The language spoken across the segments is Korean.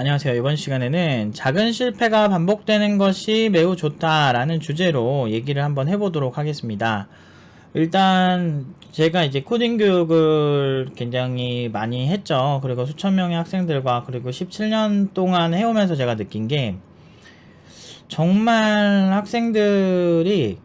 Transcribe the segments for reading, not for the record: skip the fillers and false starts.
안녕하세요. 이번 시간에는 작은 실패가 반복되는 것이 매우 좋다라는 주제로 얘기를 한번 해보도록 하겠습니다. 일단 제가 이제 코딩 교육을 굉장히 많이 했죠. 그리고 수천 명의 학생들과 그리고 17년 동안 해오면서 제가 느낀 게 정말 학생들이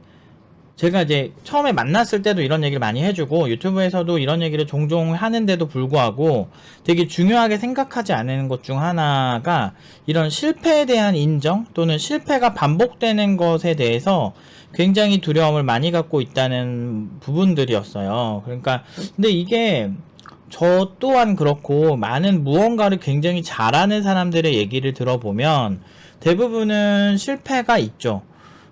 제가 이제 처음에 만났을 때도 이런 얘기를 많이 해주고 유튜브에서도 이런 얘기를 종종 하는데도 불구하고 되게 중요하게 생각하지 않는 것 중 하나가 이런 실패에 대한 인정 또는 실패가 반복되는 것에 대해서 굉장히 두려움을 많이 갖고 있다는 부분들이었어요. 그러니까 근데 이게 저 또한 그렇고 많은 무언가를 굉장히 잘하는 사람들의 얘기를 들어보면 대부분은 실패가 있죠.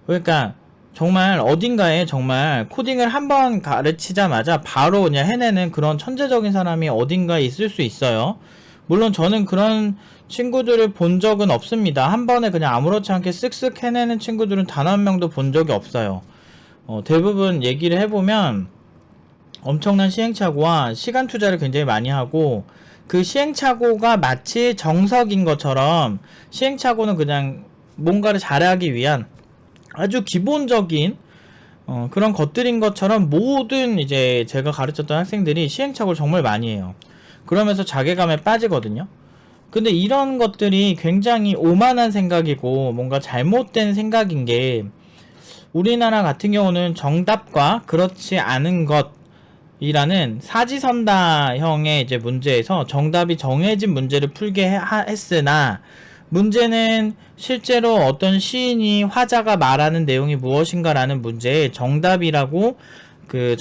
그러니까 정말 어딘가에 정말 코딩을 한번 가르치자마자 바로 그냥 해내는 그런 천재적인 사람이 어딘가에 있을 수 있어요. 물론 저는 그런 친구들을 본 적은 없습니다. 한 번에 그냥 아무렇지 않게 쓱쓱 해내는 친구들은 단 한 명도 본 적이 없어요. 대부분 얘기를 해보면 엄청난 시행착오와 시간 투자를 굉장히 많이 하고 그 시행착오가 마치 정석인 것처럼 시행착오는 그냥 뭔가를 잘하기 위한 아주 기본적인 그런 것들인 것처럼 모든 이제 제가 가르쳤던 학생들이 시행착오를 정말 많이 해요. 그러면서 자괴감에 빠지거든요. 근데 이런 것들이 굉장히 오만한 생각이고 뭔가 잘못된 생각인 게 우리나라 같은 경우는 정답과 그렇지 않은 것이라는 사지선다형의 이제 문제에서 정답이 정해진 문제를 풀게 했으나 문제는 실제로 어떤 시인이 화자가 말하는 내용이 무엇인가라는 문제에 정답이라고 그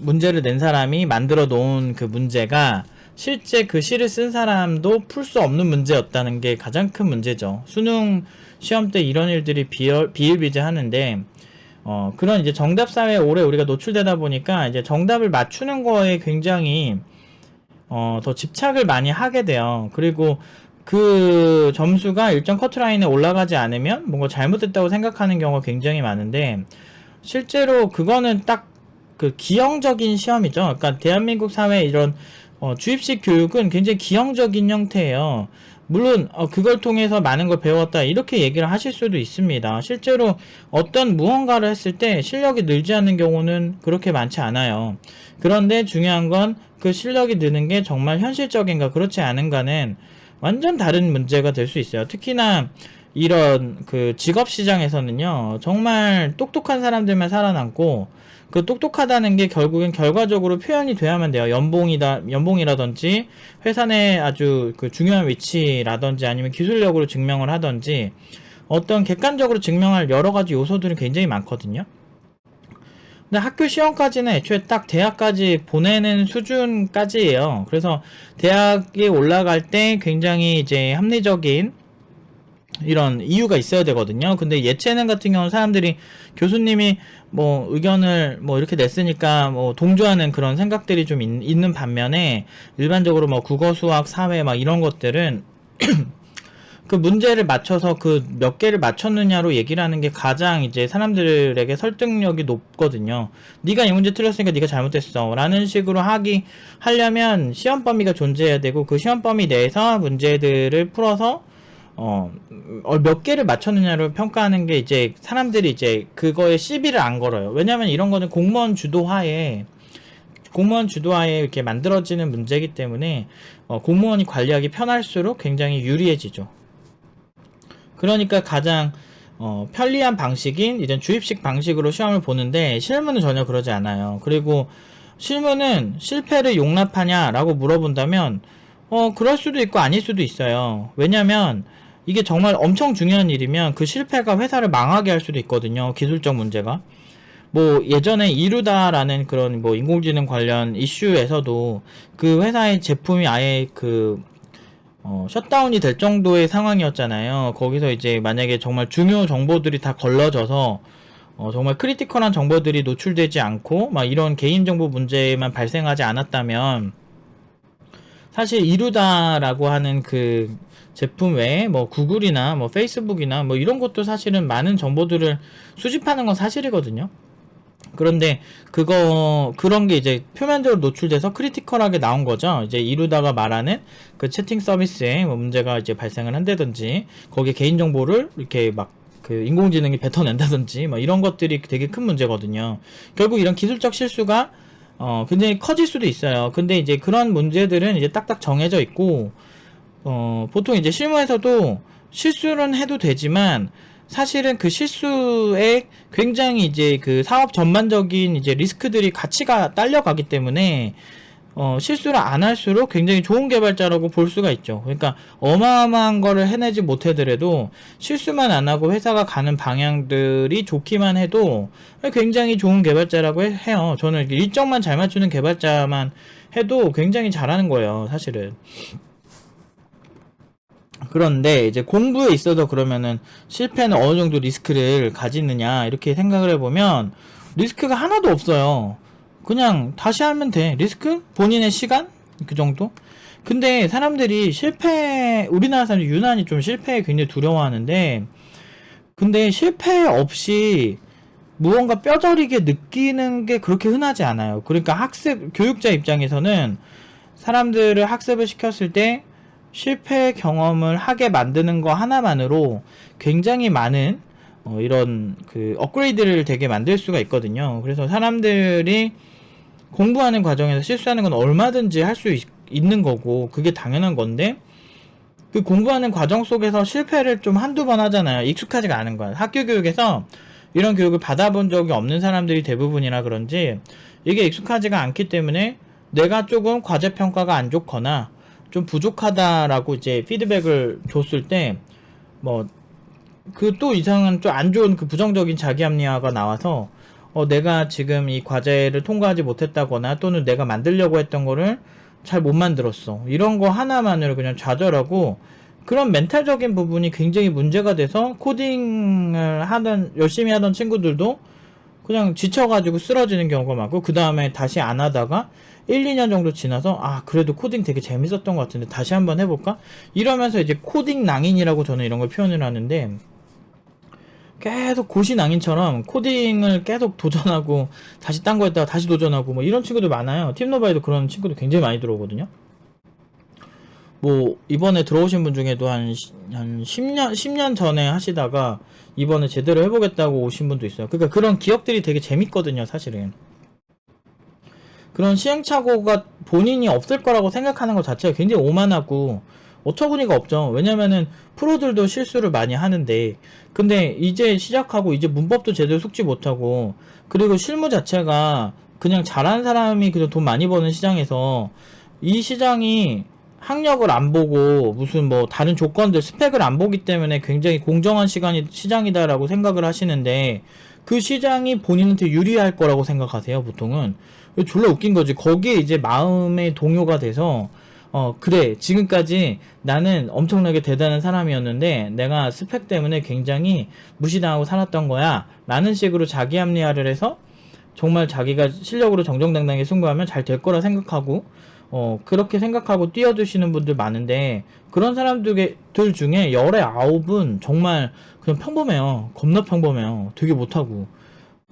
문제를 낸 사람이 만들어 놓은 그 문제가 실제 그 시를 쓴 사람도 풀 수 없는 문제였다는 게 가장 큰 문제죠. 수능 시험 때 이런 일들이 비일비재하는데 그런 이제 정답 사회에 오래 우리가 노출되다 보니까 이제 정답을 맞추는 거에 굉장히 더 집착을 많이 하게 돼요. 그리고 그 점수가 일정 커트라인에 올라가지 않으면 뭔가 잘못됐다고 생각하는 경우가 굉장히 많은데 실제로 그거는 딱 그 기형적인 시험이죠. 그러니까 대한민국 사회 이런 주입식 교육은 굉장히 기형적인 형태예요. 물론 그걸 통해서 많은 걸 배웠다 이렇게 얘기를 하실 수도 있습니다. 실제로 어떤 무언가를 했을 때 실력이 늘지 않는 경우는 그렇게 많지 않아요. 그런데 중요한 건 그 실력이 느는 게 정말 현실적인가 그렇지 않은가는 완전 다른 문제가 될 수 있어요. 특히나 이런 그 직업 시장에서는요, 정말 똑똑한 사람들만 살아남고, 그 똑똑하다는 게 결국엔 결과적으로 표현이 돼야만 돼요. 연봉이라든지, 회사 내 아주 그 중요한 위치라든지 아니면 기술력으로 증명을 하든지, 어떤 객관적으로 증명할 여러 가지 요소들이 굉장히 많거든요. 근데 학교 시험까지는 애초에 딱 대학까지 보내는 수준까지예요. 그래서 대학에 올라갈 때 굉장히 이제 합리적인 이런 이유가 있어야 되거든요. 근데 예체능 같은 경우는 사람들이 교수님이 뭐 의견을 뭐 이렇게 냈으니까 뭐 동조하는 그런 생각들이 좀 있는 반면에 일반적으로 뭐 국어, 수학, 사회 막 이런 것들은 그 문제를 맞춰서 그 몇 개를 맞췄느냐로 얘기를 하는 게 가장 이제 사람들에게 설득력이 높거든요. 네가 이 문제 틀렸으니까 네가 잘못했어 라는 식으로 하려면 시험 범위가 존재해야 되고 그 시험 범위 내에서 문제들을 풀어서 몇 개를 맞췄느냐를 평가하는 게 이제 사람들이 이제 그거에 시비를 안 걸어요. 왜냐면 이런 거는 공무원 주도하에 이렇게 만들어지는 문제이기 때문에 공무원이 관리하기 편할수록 굉장히 유리해지죠. 그러니까 가장 편리한 방식인 이런 주입식 방식으로 시험을 보는데 실무는 전혀 그러지 않아요. 그리고 실무는 실패를 용납하냐라고 물어본다면 그럴 수도 있고 아닐 수도 있어요. 왜냐면 이게 정말 엄청 중요한 일이면 그 실패가 회사를 망하게 할 수도 있거든요. 기술적 문제가. 뭐 예전에 이루다라는 그런 뭐 인공지능 관련 이슈에서도 그 회사의 제품이 아예 그 셧다운이 될 정도의 상황이었잖아요. 거기서 이제 만약에 정말 중요 정보들이 다 걸러져서 정말 크리티컬한 정보들이 노출되지 않고 막 이런 개인정보 문제만 발생하지 않았다면 사실 이루다라고 하는 그 제품 외에 뭐 구글이나 뭐 페이스북이나 뭐 이런 것도 사실은 많은 정보들을 수집하는 건 사실이거든요. 그런데 그런 게 이제 표면적으로 노출돼서 크리티컬하게 나온 거죠. 이제 이루다가 말하는 그 채팅 서비스에 뭐 문제가 이제 발생을 한다든지, 거기에 개인정보를 이렇게 막 그 인공지능이 뱉어낸다든지, 뭐 이런 것들이 되게 큰 문제거든요. 결국 이런 기술적 실수가 굉장히 커질 수도 있어요. 근데 이제 그런 문제들은 이제 딱딱 정해져 있고, 보통 이제 실무에서도 실수는 해도 되지만, 사실은 그 실수에 굉장히 이제 그 사업 전반적인 이제 리스크들이 가치가 딸려가기 때문에, 실수를 안 할수록 굉장히 좋은 개발자라고 볼 수가 있죠. 그러니까 어마어마한 거를 해내지 못하더라도 실수만 안 하고 회사가 가는 방향들이 좋기만 해도 굉장히 좋은 개발자라고 해요. 저는 일정만 잘 맞추는 개발자만 해도 굉장히 잘하는 거예요, 사실은. 그런데 이제 공부에 있어서 그러면은 실패는 어느 정도 리스크를 가지느냐 이렇게 생각을 해보면 리스크가 하나도 없어요. 그냥 다시 하면 돼. 리스크? 본인의 시간? 그 정도? 근데 사람들이 우리나라 사람들이 유난히 좀 실패에 굉장히 두려워하는데, 근데 실패 없이 무언가 뼈저리게 느끼는 게 그렇게 흔하지 않아요. 그러니까 교육자 입장에서는 사람들을 학습을 시켰을 때 실패 경험을 하게 만드는 거 하나만으로 굉장히 많은 이런 그 업그레이드를 되게 만들 수가 있거든요. 그래서 사람들이 공부하는 과정에서 실수하는 건 얼마든지 할 수 있는 거고, 그게 당연한 건데, 그 공부하는 과정 속에서 실패를 좀 한두 번 하잖아요. 익숙하지가 않은 거야. 학교 교육에서 이런 교육을 받아본 적이 없는 사람들이 대부분이라 그런지 이게 익숙하지가 않기 때문에 내가 조금 과제 평가가 안 좋거나 좀 부족하다라고 이제 피드백을 줬을 때, 뭐 그 또 이상한 좀 안 좋은 그 부정적인 자기 합리화가 나와서 내가 지금 이 과제를 통과하지 못했다거나, 또는 내가 만들려고 했던 거를 잘 못 만들었어, 이런 거 하나만으로 그냥 좌절하고, 그런 멘탈적인 부분이 굉장히 문제가 돼서 코딩을 열심히 하던 친구들도 그냥 지쳐가지고 쓰러지는 경우가 많고, 그 다음에 다시 안 하다가 1, 2년 정도 지나서 그래도 코딩 되게 재밌었던 것 같은데 다시 한번 해볼까? 이러면서 이제 코딩 낭인이라고 저는 이런 걸 표현을 하는데, 계속 고시낭인처럼 코딩을 계속 도전하고 다시 딴 거 했다가 다시 도전하고 뭐 이런 친구들 많아요. 팀노바에도 그런 친구들 굉장히 많이 들어오거든요. 뭐 이번에 들어오신 분 중에도 한 10년 전에 하시다가 이번에 제대로 해보겠다고 오신 분도 있어요. 그러니까 그런 기억들이 되게 재밌거든요, 사실은. 그런 시행착오가 본인이 없을 거라고 생각하는 것 자체가 굉장히 오만하고 어처구니가 없죠. 왜냐면은 프로들도 실수를 많이 하는데, 근데 이제 시작하고 이제 문법도 제대로 숙지 못하고, 그리고 실무 자체가 그냥 잘하는 사람이 그냥 돈 많이 버는 시장에서, 이 시장이 학력을 안 보고 무슨 뭐 다른 조건들 스펙을 안 보기 때문에 굉장히 공정한 시장이다라고 생각을 하시는데, 그 시장이 본인한테 유리할 거라고 생각하세요, 보통은. 졸라 웃긴 거지. 거기에 이제 마음의 동요가 돼서 그래, 지금까지 나는 엄청나게 대단한 사람이었는데 내가 스펙 때문에 굉장히 무시당하고 살았던 거야 라는 식으로 자기 합리화를 해서 정말 자기가 실력으로 정정당당하게 승부하면 잘 될 거라 생각하고, 그렇게 생각하고 뛰어드시는 분들 많은데, 그런 사람들 중에 열의 9은 정말 그냥 평범해요. 겁나 평범해요. 되게 못하고.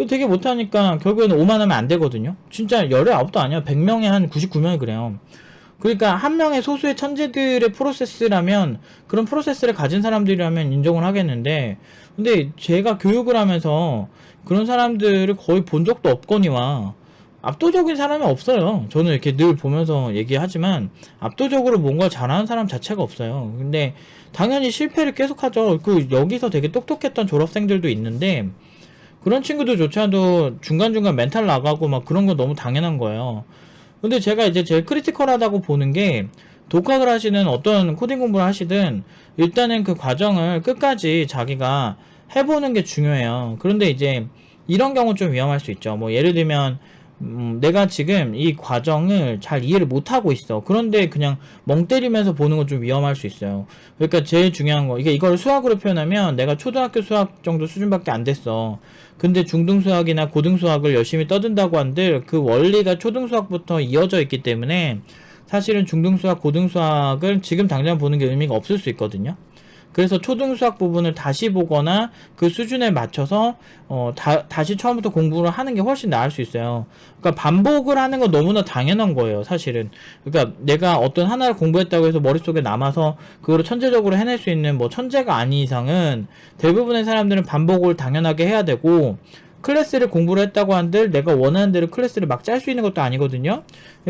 되게 못하니까 결국에는 오만하면 안 되거든요. 진짜 열의 9도 아니야. 100명에 한 99명이 그래요. 그러니까 한 명의 소수의 천재들의 프로세스라면, 그런 프로세스를 가진 사람들이라면 인정을 하겠는데, 근데 제가 교육을 하면서 그런 사람들을 거의 본 적도 없거니와 압도적인 사람이 없어요. 저는 이렇게 늘 보면서 얘기하지만 압도적으로 뭔가 잘하는 사람 자체가 없어요. 근데 당연히 실패를 계속하죠. 여기서 되게 똑똑했던 졸업생들도 있는데, 그런 친구들조차도 중간중간 멘탈 나가고 막 그런 거 너무 당연한 거예요. 근데 제가 이제 제일 크리티컬하다고 보는 게, 독학을 하시는 어떤 코딩 공부를 하시든 일단은 그 과정을 끝까지 자기가 해보는 게 중요해요. 그런데 이제 이런 경우 좀 위험할 수 있죠. 뭐 예를 들면 내가 지금 이 과정을 잘 이해를 못하고 있어. 그런데 그냥 멍 때리면서 보는 건 좀 위험할 수 있어요. 그러니까 제일 중요한 거, 이걸 수학으로 표현하면 내가 초등학교 수학 정도 수준밖에 안 됐어. 근데 중등 수학이나 고등 수학을 열심히 떠든다고 한들 그 원리가 초등 수학부터 이어져 있기 때문에 사실은 중등 수학, 고등 수학을 지금 당장 보는 게 의미가 없을 수 있거든요. 그래서 초등수학 부분을 다시 보거나 그 수준에 맞춰서 다시 처음부터 공부를 하는 게 훨씬 나을 수 있어요. 그러니까 반복을 하는 건 너무나 당연한 거예요, 사실은. 그러니까 내가 어떤 하나를 공부했다고 해서 머릿속에 남아서 그거를 천재적으로 해낼 수 있는 뭐 천재가 아닌 이상은 대부분의 사람들은 반복을 당연하게 해야 되고, 클래스를 공부를 했다고 한들 내가 원하는 대로 클래스를 막 짤 수 있는 것도 아니거든요.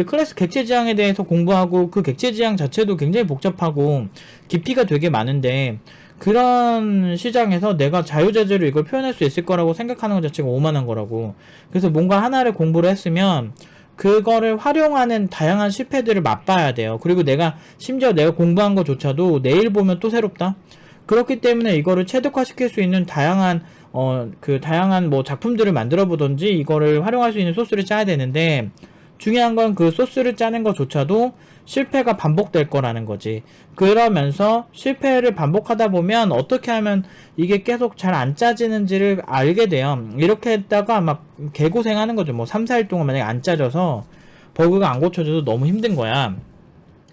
클래스 객체지향에 대해서 공부하고 그 객체지향 자체도 굉장히 복잡하고 깊이가 되게 많은데, 그런 시장에서 내가 자유자재로 이걸 표현할 수 있을 거라고 생각하는 것 자체가 오만한 거라고. 그래서 뭔가 하나를 공부를 했으면 그거를 활용하는 다양한 실패들을 맛봐야 돼요. 그리고 심지어 내가 공부한 것조차도 내일 보면 또 새롭다. 그렇기 때문에 이거를 최적화시킬 수 있는 다양한 뭐 작품들을 만들어 보던지 이거를 활용할 수 있는 소스를 짜야 되는데, 중요한 건 그 소스를 짜는 것조차도 실패가 반복될 거라는 거지. 그러면서 실패를 반복하다 보면 어떻게 하면 이게 계속 잘 안 짜지는지를 알게 돼요. 이렇게 했다가 막 개고생하는 거죠. 뭐 3, 4일 동안 만약에 안 짜져서 버그가 안 고쳐져도 너무 힘든 거야.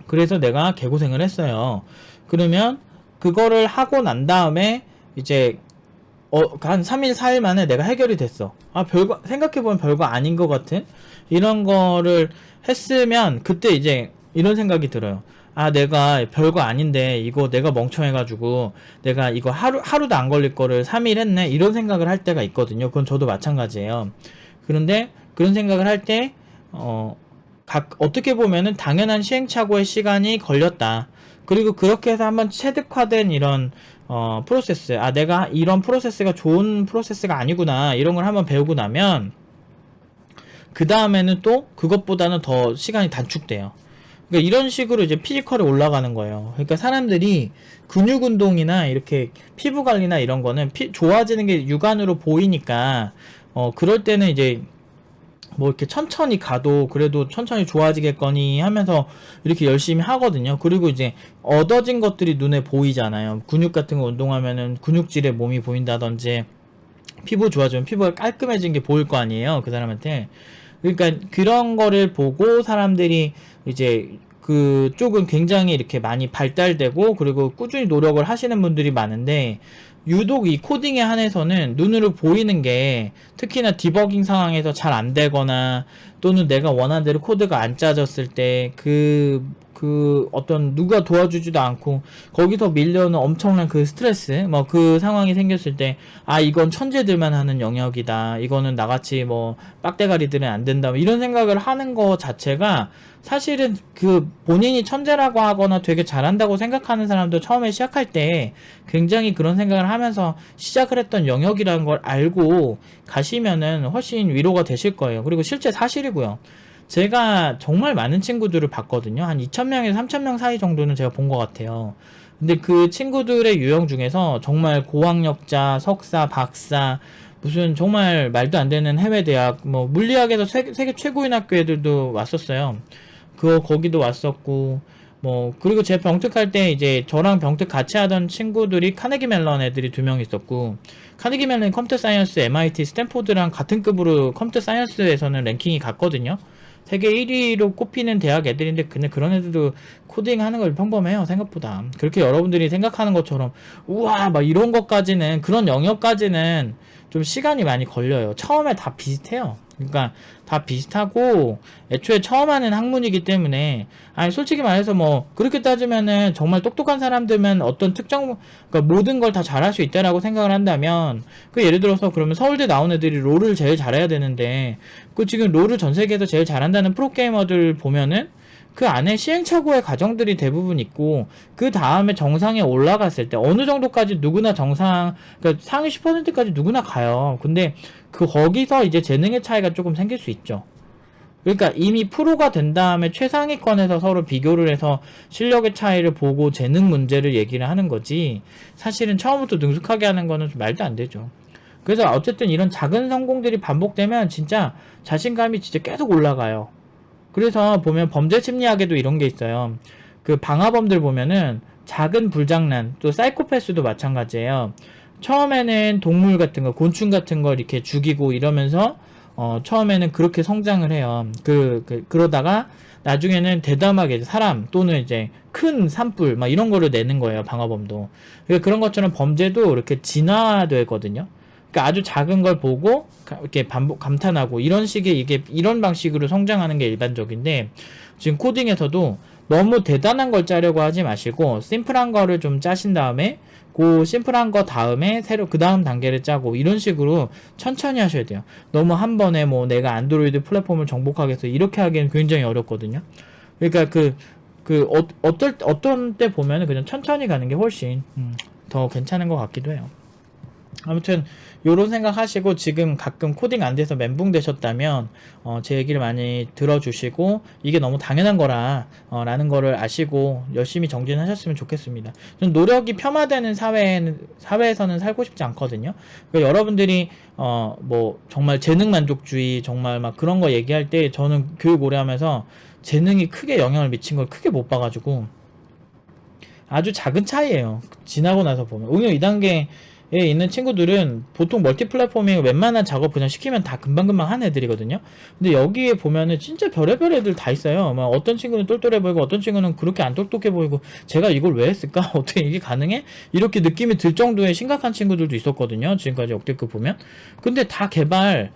그래서 내가 개고생을 했어요. 그러면 그거를 하고 난 다음에 이제 한 3일, 4일 만에 내가 해결이 됐어. 생각해보면 별거 아닌 것 같은 이런 거를 했으면 그때 이제 이런 생각이 들어요. 내가 별거 아닌데 이거 내가 멍청해가지고 내가 이거 하루도 안 걸릴 거를 3일 했네, 이런 생각을 할 때가 있거든요. 그건 저도 마찬가지예요. 그런데 그런 생각을 할 때 어떻게 보면은 당연한 시행착오의 시간이 걸렸다. 그리고 그렇게 해서 한번 체득화된 이런 프로세스, 내가 이런 프로세스가 좋은 프로세스가 아니구나, 이런 걸 한번 배우고 나면 그 다음에는 또 그것보다는 더 시간이 단축돼요. 그러니까 이런 식으로 이제 피지컬이 올라가는 거예요. 그러니까 사람들이 근육 운동이나 이렇게 피부 관리나 이런 거는 좋아지는 게 육안으로 보이니까 그럴 때는 이제 뭐 이렇게 천천히 가도 그래도 천천히 좋아지겠거니 하면서 이렇게 열심히 하거든요. 그리고 이제 얻어진 것들이 눈에 보이잖아요. 근육 같은 거 운동하면은 근육질의 몸이 보인다든지, 피부 좋아지면 피부가 깔끔해진 게 보일 거 아니에요, 그 사람한테. 그러니까 그런 거를 보고 사람들이 이제 그쪽은 굉장히 이렇게 많이 발달되고 그리고 꾸준히 노력을 하시는 분들이 많은데, 유독 이 코딩에 한해서는 눈으로 보이는 게 특히나 디버깅 상황에서 잘 안 되거나 또는 내가 원하는 대로 코드가 안 짜졌을 때 어떤 누가 도와주지도 않고 거기서 밀려오는 엄청난 그 스트레스, 뭐 그 상황이 생겼을 때 이건 천재들만 하는 영역이다, 이거는 나같이 뭐 빡대가리들은 안 된다, 뭐 이런 생각을 하는 거 자체가 사실은 그 본인이 천재라고 하거나 되게 잘한다고 생각하는 사람도 처음에 시작할 때 굉장히 그런 생각을 하면서 시작을 했던 영역이라는 걸 알고 가시면은 훨씬 위로가 되실 거예요. 그리고 실제 사실이고요. 제가 정말 많은 친구들을 봤거든요. 한 2,000명에서 3,000명 사이 정도는 제가 본 것 같아요. 근데 그 친구들의 유형 중에서 정말 고학력자, 석사, 박사, 무슨 정말 말도 안 되는 해외 대학, 뭐 물리학에서 세계 최고인 학교 애들도 왔었어요. 거기도 왔었고, 뭐 그리고 제 병특할 때 이제 저랑 병특 같이 하던 친구들이 카네기 멜론 애들이 2명 있었고, 카네기 멜론 컴퓨터 사이언스, MIT, 스탠포드랑 같은 급으로 컴퓨터 사이언스에서는 랭킹이 같거든요. 세계 1위로 꼽히는 대학 애들인데, 근데 그런 애들도 코딩 하는 걸 평범해요, 생각보다. 그렇게 여러분들이 생각하는 것처럼 우와 막 이런 것까지는, 그런 영역까지는 좀 시간이 많이 걸려요. 처음에 다 비슷해요. 그러니까 다 비슷하고 애초에 처음 하는 학문이기 때문에, 솔직히 말해서 뭐 그렇게 따지면은 정말 똑똑한 사람들만 어떤 그러니까 모든 걸 다 잘할 수 있다라고 생각을 한다면, 예를 들어서 그러면 서울대 나온 애들이 롤을 제일 잘해야 되는데, 지금 롤을 전 세계에서 제일 잘한다는 프로게이머들 보면은 그 안에 시행착오의 과정들이 대부분 있고, 그 다음에 정상에 올라갔을 때 어느 정도까지 누구나 그러니까 상위 10%까지 누구나 가요. 근데 거기서 이제 재능의 차이가 조금 생길 수 있죠. 그러니까 이미 프로가 된 다음에 최상위권에서 서로 비교를 해서 실력의 차이를 보고 재능 문제를 얘기를 하는 거지, 사실은 처음부터 능숙하게 하는 거는 좀 말도 안 되죠. 그래서 어쨌든 이런 작은 성공들이 반복되면 진짜 자신감이 진짜 계속 올라가요. 그래서 보면 범죄 심리학에도 이런 게 있어요. 그 방화범들 보면은 작은 불장난, 또 사이코패스도 마찬가지예요. 처음에는 동물 같은 거, 곤충 같은 거 이렇게 죽이고 이러면서 처음에는 그렇게 성장을 해요. 그러다가 나중에는 대담하게 사람 또는 이제 큰 산불 막 이런 거를 내는 거예요. 방화범도. 그러니까 그런 것처럼 범죄도 이렇게 진화되거든요. 그러니까 아주 작은 걸 보고 이렇게 감탄하고 이런 식의 이런 방식으로 성장하는 게 일반적인데, 지금 코딩에서도 너무 대단한 걸 짜려고 하지 마시고 심플한 거를 좀 짜신 다음에 그 심플한 거 다음에 새로 그 다음 단계를 짜고 이런 식으로 천천히 하셔야 돼요. 너무 한 번에 뭐 내가 안드로이드 플랫폼을 정복하겠어 이렇게 하기엔 굉장히 어렵거든요. 그러니까 어떤 때 보면은 그냥 천천히 가는 게 훨씬 더 괜찮은 것 같기도 해요. 아무튼 요런 생각 하시고, 지금 가끔 코딩 안 돼서 멘붕 되셨다면 제 얘기를 많이 들어주시고 이게 너무 당연한 거라 라는 거를 아시고 열심히 정진하셨으면 좋겠습니다. 전 노력이 폄하되는 사회에서는 살고 싶지 않거든요. 그러니까 여러분들이 뭐 정말 재능 만족주의 정말 막 그런 거 얘기할 때 저는 교육 오래 하면서 재능이 크게 영향을 미친 걸 크게 못 봐가지고 아주 작은 차이예요. 지나고 나서 보면 응용 2단계 에 있는 친구들은 보통 멀티 플랫폼에 웬만한 작업 그냥 시키면 다 금방금방 하는 애들이거든요. 근데 여기에 보면은 진짜 별의별 애들 다 있어요. 막 어떤 친구는 똘똘해 보이고 어떤 친구는 그렇게 안 똑똑해 보이고 제가 이걸 왜 했을까? 어떻게 이게 가능해? 이렇게 느낌이 들 정도의 심각한 친구들도 있었거든요. 지금까지 역대급 보면. 근데 다 개발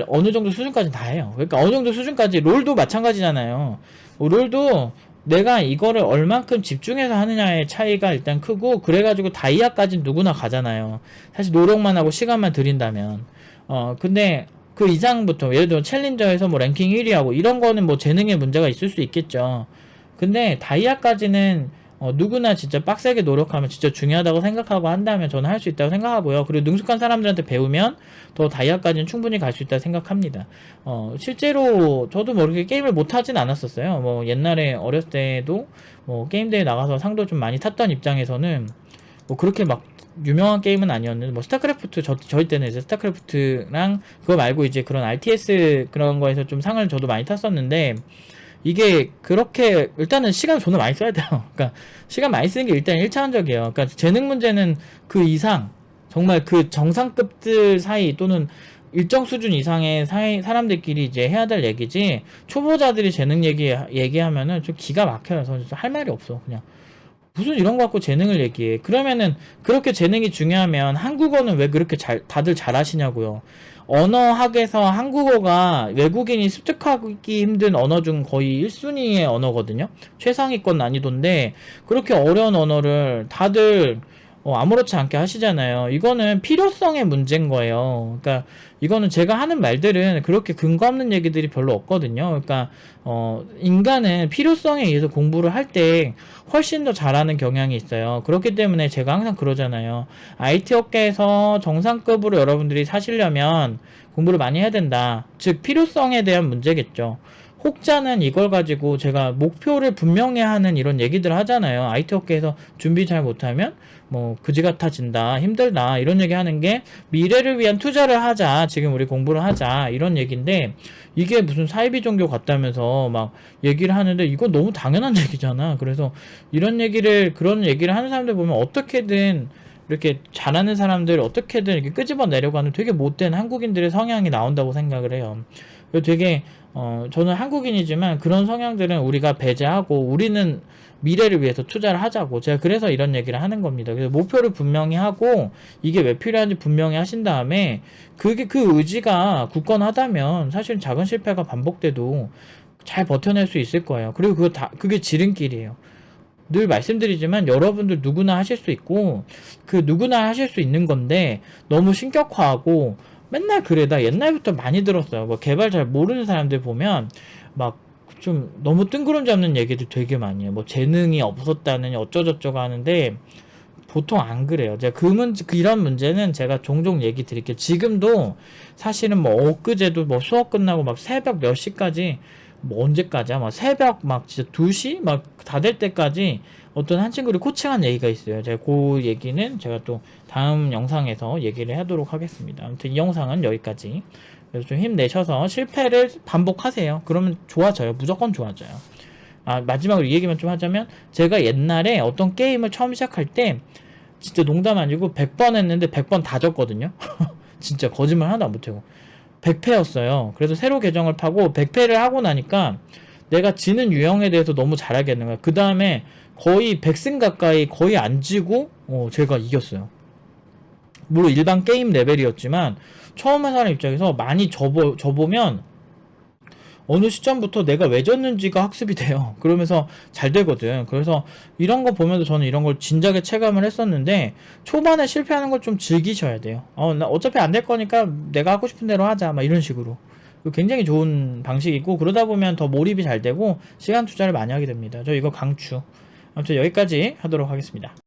어느 정도 수준까지 다 해요. 그러니까 어느 정도 수준까지 롤도 마찬가지잖아요. 롤도 내가 이거를 얼만큼 집중해서 하느냐의 차이가 일단 크고, 그래가지고 다이아까지는 누구나 가잖아요. 사실 노력만 하고 시간만 들인다면. 근데 그 이상부터 예를 들어 챌린저에서 뭐 랭킹 1위 하고 이런 거는 뭐 재능의 문제가 있을 수 있겠죠. 근데 다이아까지는 누구나 진짜 빡세게 노력하면 진짜 중요하다고 생각하고 한다면 저는 할 수 있다고 생각하고요. 그리고 능숙한 사람들한테 배우면 더 다이아까지는 충분히 갈 수 있다고 생각합니다. 실제로 저도 뭐 이렇게 게임을 못하진 않았었어요. 뭐 옛날에 어렸을 때도 뭐 게임대회 나가서 상도 좀 많이 탔던 입장에서는 뭐 그렇게 막 유명한 게임은 아니었는데, 뭐 스타크래프트 저희 때는 이제 스타크래프트랑 그거 말고 이제 그런 RTS 그런 거에서 좀 상을 저도 많이 탔었는데, 이게 그렇게 일단은 시간 존나 많이 써야 돼요. 그러니까 시간 많이 쓰는 게 일단 1차원적이에요. 그러니까 재능 문제는 그 이상 정말 그 정상급들 사이 또는 일정 수준 이상의 사람들끼리 이제 해야 될 얘기지, 초보자들이 재능 얘기하면은 좀 기가 막혀요. 그래서 할 말이 없어. 그냥 무슨 이런 거 갖고 재능을 얘기해. 그러면은 그렇게 재능이 중요하면 한국어는 왜 그렇게 다들 잘하시냐고요. 언어학에서 한국어가 외국인이 습득하기 힘든 언어 중 거의 1순위의 언어거든요. 최상위권 난이도인데 그렇게 어려운 언어를 다들 아무렇지 않게 하시잖아요. 이거는 필요성의 문제인 거예요. 그러니까 이거는 제가 하는 말들은 그렇게 근거 없는 얘기들이 별로 없거든요. 그러니까 인간은 필요성에 의해서 공부를 할 때 훨씬 더 잘하는 경향이 있어요. 그렇기 때문에 제가 항상 그러잖아요. IT 업계에서 정상급으로 여러분들이 사시려면 공부를 많이 해야 된다. 즉 필요성에 대한 문제겠죠. 혹자는 이걸 가지고 제가 목표를 분명히 하는 이런 얘기들 하잖아요. IT 업계에서 준비 잘 못하면 뭐 그지 같아진다, 힘들다 이런 얘기 하는 게 미래를 위한 투자를 하자, 지금 우리 공부를 하자 이런 얘기인데, 이게 무슨 사이비 종교 같다면서 막 얘기를 하는데 이건 너무 당연한 얘기잖아. 그래서 그런 얘기를 하는 사람들 보면 어떻게든 이렇게 잘하는 사람들 어떻게든 이렇게 끄집어내려고 하는 되게 못된 한국인들의 성향이 나온다고 생각을 해요. 되게 저는 한국인이지만 그런 성향들은 우리가 배제하고 우리는 미래를 위해서 투자를 하자고, 제가 그래서 이런 얘기를 하는 겁니다. 그래서 목표를 분명히 하고 이게 왜 필요한지 분명히 하신 다음에 그 의지가 굳건하다면 사실 작은 실패가 반복돼도 잘 버텨낼 수 있을 거예요. 그리고 그게 지름길이에요. 늘 말씀드리지만 여러분들 누구나 하실 수 있고 누구나 하실 수 있는 건데, 너무 신격화하고 맨날 그래. 나 옛날부터 많이 들었어요. 뭐 개발 잘 모르는 사람들 보면 막 좀 너무 뜬구름 잡는 얘기들 되게 많이 해요. 뭐 재능이 없었다는 어쩌저쩌고 하는데 보통 안 그래요. 제가 이런 문제는 제가 종종 얘기 드릴게요. 지금도 사실은 뭐 엊그제도 뭐 수업 끝나고 막 새벽 몇 시까지, 뭐 언제까지야? 막 새벽 막 진짜 2시 막 다 될 때까지 어떤 한 친구를 코칭한 얘기가 있어요. 제가 그 얘기는 제가 또 다음 영상에서 얘기를 하도록 하겠습니다. 아무튼 이 영상은 여기까지. 그래서 좀 힘내셔서 실패를 반복하세요. 그러면 좋아져요. 무조건 좋아져요. 마지막으로 이 얘기만 좀 하자면, 제가 옛날에 어떤 게임을 처음 시작할 때 진짜 농담 아니고 100번 했는데 100번 다 졌거든요. 진짜 거짓말 하나도 안 못하고 100패였어요. 그래서 새로 계정을 파고 100패를 하고 나니까 내가 지는 유형에 대해서 너무 잘 알겠는 거야. 그 다음에 거의 100승 가까이 거의 안 지고 제가 이겼어요. 물론 일반 게임 레벨이었지만 처음 한 사람 입장에서 많이 져보면 어느 시점부터 내가 왜 졌는지가 학습이 돼요. 그러면서 잘 되거든. 그래서 이런 거 보면서 저는 이런 걸 진작에 체감을 했었는데 초반에 실패하는 걸 좀 즐기셔야 돼요. 나 어차피 안 될 거니까 내가 하고 싶은 대로 하자. 막 이런 식으로. 굉장히 좋은 방식이고 그러다 보면 더 몰입이 잘 되고 시간 투자를 많이 하게 됩니다. 저 이거 강추. 아무튼 여기까지 하도록 하겠습니다.